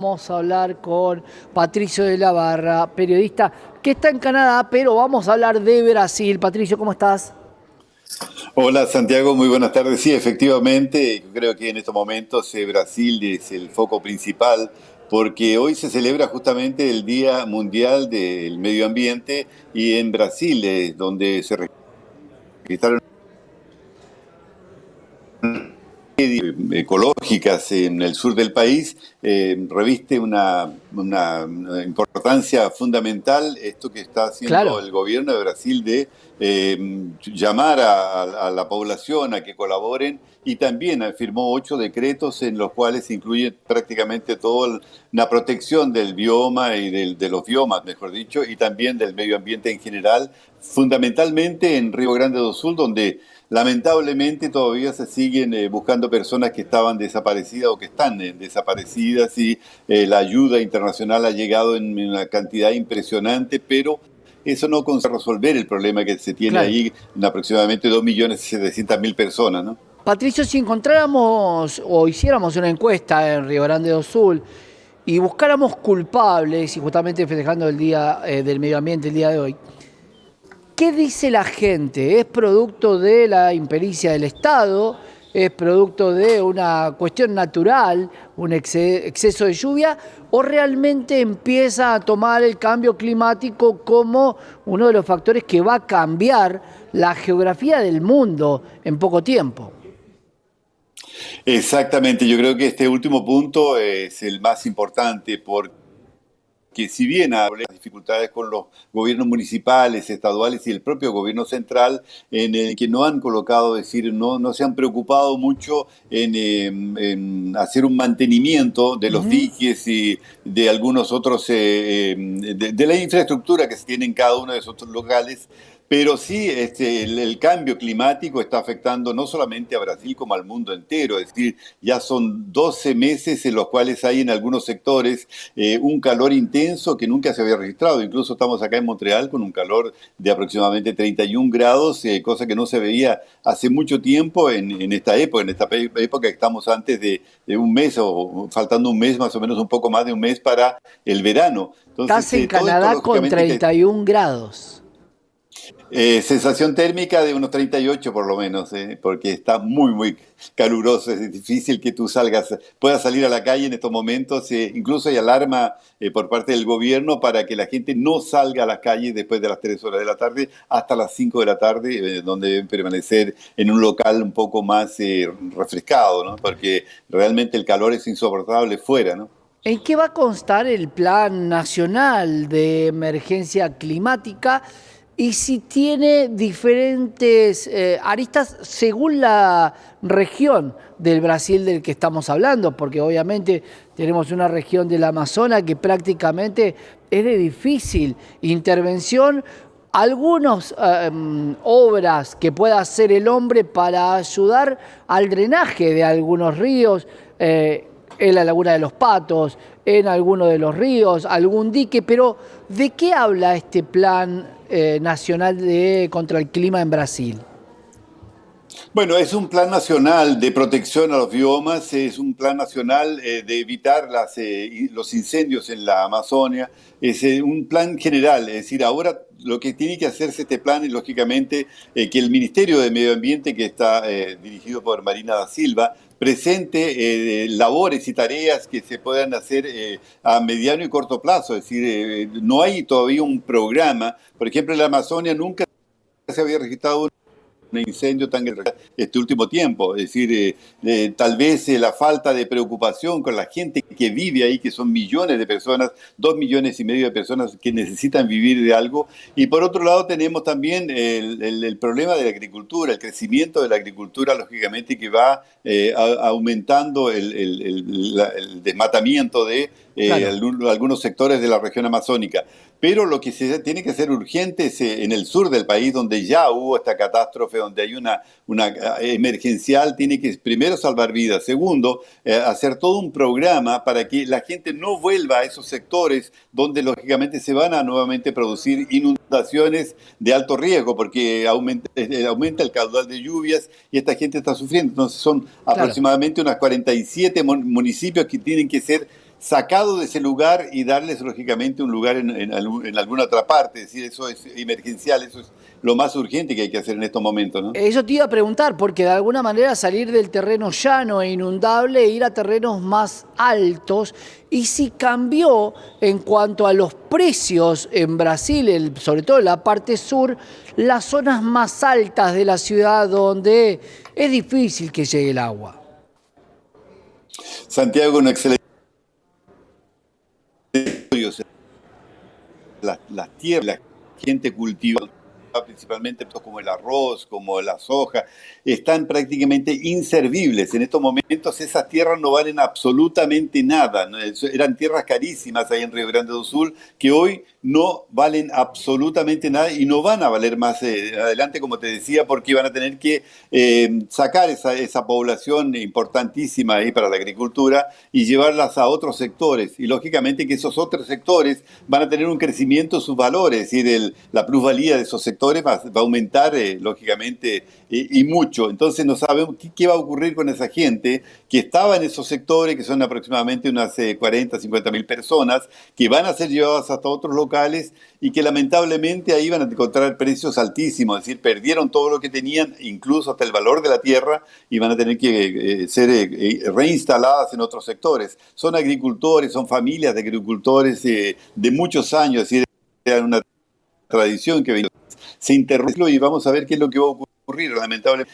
Vamos a hablar con Patricio de la Barra, periodista que está en Canadá, pero vamos a hablar de Brasil. Patricio, ¿cómo estás? Hola Santiago, muy buenas tardes. Sí, efectivamente, yo creo que en estos momentos Brasil es el foco principal porque hoy se celebra justamente el Día Mundial del Medio Ambiente y en Brasil es donde se registraron ecológicas en el sur del país, reviste una importancia fundamental esto que está haciendo Claro, el gobierno de Brasil de llamar a la población a que colaboren y también firmó 8 decretos en los cuales se incluye prácticamente toda la protección del bioma y de los biomas, mejor dicho, y también del medio ambiente en general, fundamentalmente en Río Grande do Sul, donde lamentablemente todavía se siguen buscando personas que estaban desaparecidas o que están desaparecidas y la ayuda internacional ha llegado en una cantidad impresionante, pero eso no consigue resolver el problema que se tiene claro. ahí en aproximadamente 2.700.000 personas, ¿no? Patricio, si encontráramos o hiciéramos una encuesta en Río Grande do Sul y buscáramos culpables, y justamente festejando el Día del Medio Ambiente el día de hoy, ¿qué dice la gente? ¿Es producto de la impericia del Estado? ¿Es producto de una cuestión natural, un exceso de lluvia? ¿O realmente empieza a tomar el cambio climático como uno de los factores que va a cambiar la geografía del mundo en poco tiempo? Exactamente, yo creo que este último punto es el más importante porque si bien hay dificultades con los gobiernos municipales, estaduales y el propio gobierno central, en el que no han colocado, es decir, no se han preocupado mucho en hacer un mantenimiento de los Ujú. diques y de algunos otros, de la infraestructura que se tiene en cada uno de esos locales. Pero sí, el cambio climático está afectando no solamente a Brasil como al mundo entero. Es decir, ya son 12 meses en los cuales hay en algunos sectores un calor intenso que nunca se había registrado. Incluso estamos acá en Montreal con un calor de aproximadamente 31 grados, cosa que no se veía hace mucho tiempo en esta época, época que estamos antes de un mes o faltando un mes, más o menos un poco más de un mes para el verano. Estás Entonces, en todo esto Canadá con lógicamente que 31 grados. sensación térmica de unos 38 por lo menos, porque está muy, muy caluroso. Es difícil que tú puedas salir a la calle en estos momentos. Incluso hay alarma por parte del gobierno para que la gente no salga a las calles después de las 3 horas de la tarde hasta las 5 de la tarde, donde deben permanecer en un local un poco más refrescado, ¿no? Porque realmente el calor es insoportable fuera, ¿no? ¿En qué va a constar el Plan Nacional de Emergencia Climática y si tiene diferentes aristas según la región del Brasil del que estamos hablando? Porque obviamente tenemos una región del Amazonas que prácticamente es de difícil intervención. Algunas obras que pueda hacer el hombre para ayudar al drenaje de algunos ríos, en la Laguna de los Patos, en alguno de los ríos, algún dique, pero ¿de qué habla este plan nacional contra el clima en Brasil? Bueno, es un plan nacional de protección a los biomas, es un plan nacional de evitar los incendios en la Amazonia, es un plan general, es decir, ahora lo que tiene que hacerse este plan es lógicamente que el Ministerio de Medio Ambiente, que está dirigido por Marina da Silva, presente labores y tareas que se puedan hacer a mediano y corto plazo, es decir, no hay todavía un programa, por ejemplo, en la Amazonia nunca se había registrado un incendio tan grande este último tiempo. Es decir, tal vez la falta de preocupación con la gente que vive ahí, que son millones de personas, 2,5 millones de personas que necesitan vivir de algo. Y por otro lado tenemos también el problema de la agricultura, el crecimiento de la agricultura, lógicamente, que va aumentando el desmatamiento de Claro. algunos sectores de la región amazónica. Pero lo que se tiene que hacer urgente es en el sur del país, donde ya hubo esta catástrofe, donde hay una emergencial, tiene que primero salvar vidas, segundo, hacer todo un programa para que la gente no vuelva a esos sectores donde lógicamente se van a nuevamente producir inundaciones de alto riesgo, porque aumenta el caudal de lluvias y esta gente está sufriendo. Entonces son Claro. aproximadamente unas 47 municipios que tienen que ser sacado de ese lugar y darles, lógicamente, un lugar en alguna otra parte. Es decir, eso es emergencial, eso es lo más urgente que hay que hacer en estos momentos, ¿no? Eso te iba a preguntar, porque de alguna manera salir del terreno llano e inundable e ir a terrenos más altos, y si cambió en cuanto a los precios en Brasil, sobre todo en la parte sur, las zonas más altas de la ciudad donde es difícil que llegue el agua. Santiago, un excelente las tierras, la gente cultiva principalmente como el arroz, como la soja, están prácticamente inservibles. En estos momentos esas tierras no valen absolutamente nada. Eran tierras carísimas ahí en Río Grande do Sul que hoy no valen absolutamente nada y no van a valer más adelante, como te decía, porque van a tener que sacar esa población importantísima ahí para la agricultura y llevarlas a otros sectores. Y lógicamente que esos otros sectores van a tener un crecimiento de sus valores, es decir, la plusvalía de esos sectores va a aumentar, lógicamente, y mucho. Entonces no sabemos qué va a ocurrir con esa gente que estaba en esos sectores, que son aproximadamente unas 40, 50 mil personas, que van a ser llevadas hasta otros locales y que lamentablemente ahí van a encontrar precios altísimos, es decir, perdieron todo lo que tenían, incluso hasta el valor de la tierra, y van a tener que ser reinstaladas en otros sectores. Son agricultores, son familias de agricultores de muchos años, es decir, era una tradición que se interrumpió y vamos a ver qué es lo que va a ocurrir, lamentablemente.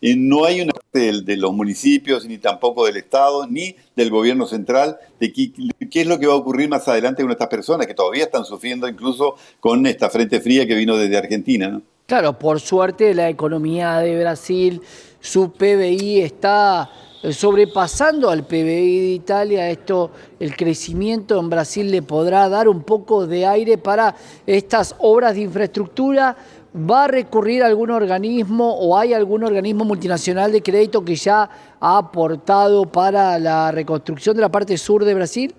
No hay una parte de los municipios, ni tampoco del Estado, ni del gobierno central, de qué es lo que va a ocurrir más adelante con estas personas que todavía están sufriendo incluso con esta frente fría que vino desde Argentina, ¿no? Claro, por suerte la economía de Brasil, su PBI está sobrepasando al PBI de Italia. Esto, el crecimiento en Brasil le podrá dar un poco de aire para estas obras de infraestructura. ¿Va a recurrir a algún organismo o hay algún organismo multinacional de crédito que ya ha aportado para la reconstrucción de la parte sur de Brasil?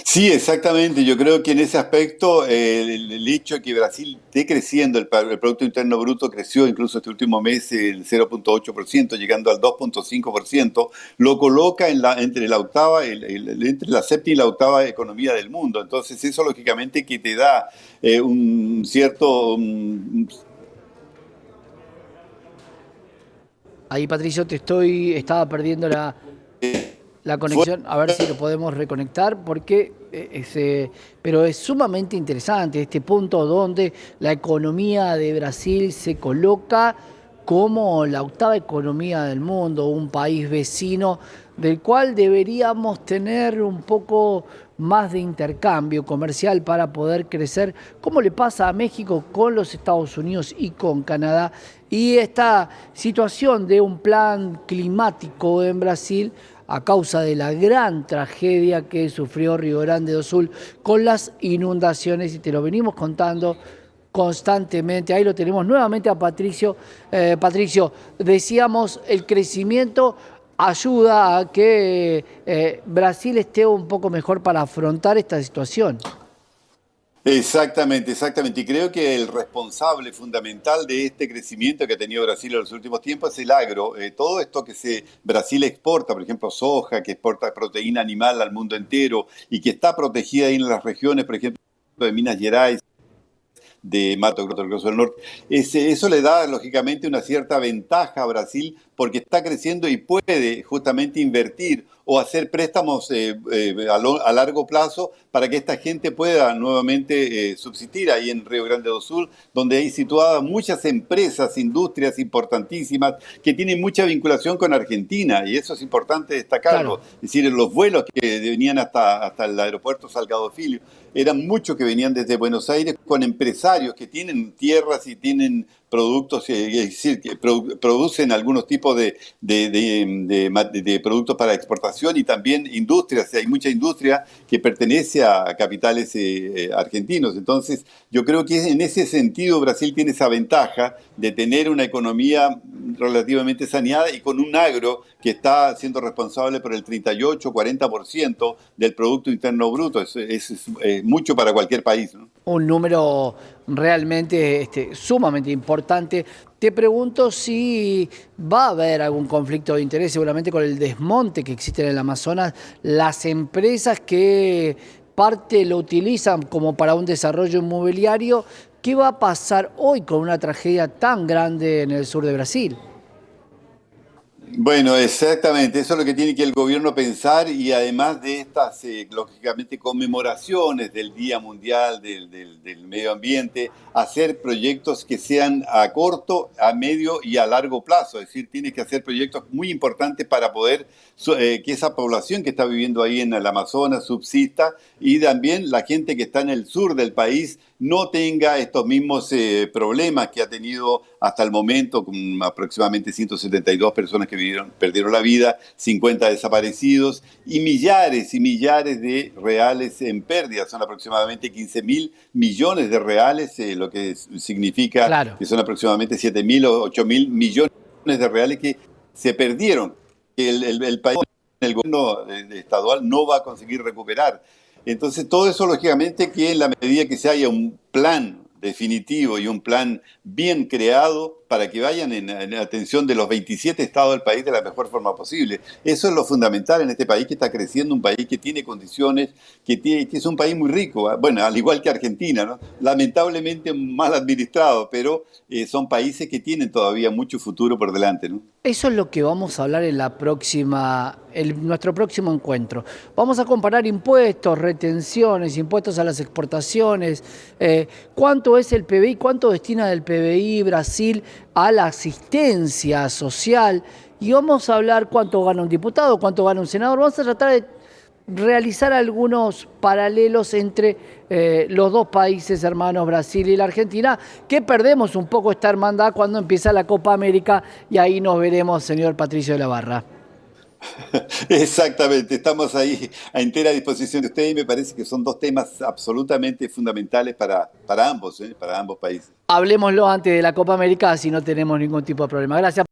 Sí, exactamente. Yo creo que en ese aspecto el hecho de que Brasil esté creciendo, el Producto Interno Bruto creció incluso este último mes el 0,8%, llegando al 2,5%, lo coloca entre la octava, entre la séptima y la octava economía del mundo. Entonces eso lógicamente que te da un cierto... Ahí, Patricio, estaba perdiendo la conexión, a ver si lo podemos reconectar, porque pero es sumamente interesante este punto donde la economía de Brasil se coloca como la octava economía del mundo, un país vecino del cual deberíamos tener un poco más de intercambio comercial para poder crecer, como le pasa a México con los Estados Unidos y con Canadá. Y esta situación de un plan climático en Brasil, a causa de la gran tragedia que sufrió Río Grande do Sul con las inundaciones, y te lo venimos contando constantemente. Ahí lo tenemos nuevamente a Patricio. Patricio, decíamos, el crecimiento ayuda a que Brasil esté un poco mejor para afrontar esta situación. Exactamente, exactamente. Y creo que el responsable fundamental de este crecimiento que ha tenido Brasil en los últimos tiempos es el agro. Todo esto que Brasil exporta, por ejemplo, soja, que exporta proteína animal al mundo entero y que está protegida ahí en las regiones, por ejemplo, de Minas Gerais, de Mato Grosso del Norte. Eso le da, lógicamente, una cierta ventaja a Brasil porque está creciendo y puede justamente invertir o hacer préstamos a largo plazo para que esta gente pueda nuevamente subsistir ahí en Río Grande do Sul, donde hay situadas muchas empresas, industrias importantísimas que tienen mucha vinculación con Argentina, y eso es importante destacarlo. Claro. Es decir, los vuelos que venían hasta el aeropuerto Salgado Filho eran muchos que venían desde Buenos Aires con empresarios que tienen tierras y tienen productos, es decir, que producen algunos tipos de productos para exportación y también industrias. Hay mucha industria que pertenece a capitales argentinos. Entonces, yo creo que en ese sentido Brasil tiene esa ventaja de tener una economía relativamente saneada y con un agro que está siendo responsable por el 38-40% del Producto Interno Bruto. Es mucho para cualquier país, ¿no? Un número realmente sumamente importante. Te pregunto si va a haber algún conflicto de interés, seguramente con el desmonte que existe en el Amazonas, las empresas que parte lo utilizan como para un desarrollo inmobiliario. ¿Qué va a pasar hoy con una tragedia tan grande en el sur de Brasil? Bueno, exactamente, eso es lo que tiene que el gobierno pensar y además de estas, lógicamente, conmemoraciones del Día Mundial del Medio Ambiente, hacer proyectos que sean a corto, a medio y a largo plazo, es decir, tiene que hacer proyectos muy importantes para poder que esa población que está viviendo ahí en el Amazonas subsista y también la gente que está en el sur del país no tenga estos mismos problemas que ha tenido hasta el momento, con aproximadamente 172 personas que perdieron la vida, 50 desaparecidos y millares de reales en pérdida. Son aproximadamente 15.000 millones de reales, lo que significa Claro. que son aproximadamente 7.000 o 8.000 millones de reales que se perdieron, que el país, el gobierno estadual no va a conseguir recuperar. Entonces, todo eso, lógicamente, que en la medida que se haya un plan definitivo y un plan bien creado para que vayan en atención de los 27 estados del país de la mejor forma posible. Eso es lo fundamental en este país que está creciendo, un país que tiene condiciones, que es un país muy rico, bueno, al igual que Argentina, ¿no? Lamentablemente mal administrado, pero son países que tienen todavía mucho futuro por delante, ¿no? Eso es lo que vamos a hablar en nuestro próximo encuentro. Vamos a comparar impuestos, retenciones, impuestos a las exportaciones, cuánto es el PBI, cuánto destina del PBI Brasil a la asistencia social, y vamos a hablar cuánto gana un diputado, cuánto gana un senador. Vamos a tratar de realizar algunos paralelos entre los dos países hermanos, Brasil y la Argentina, que perdemos un poco esta hermandad cuando empieza la Copa América, y ahí nos veremos, señor Patricio de la Barra. Exactamente, estamos ahí a entera disposición de ustedes y me parece que son dos temas absolutamente fundamentales para ambos países. Hablemoslo antes de la Copa América, así no tenemos ningún tipo de problema. Gracias.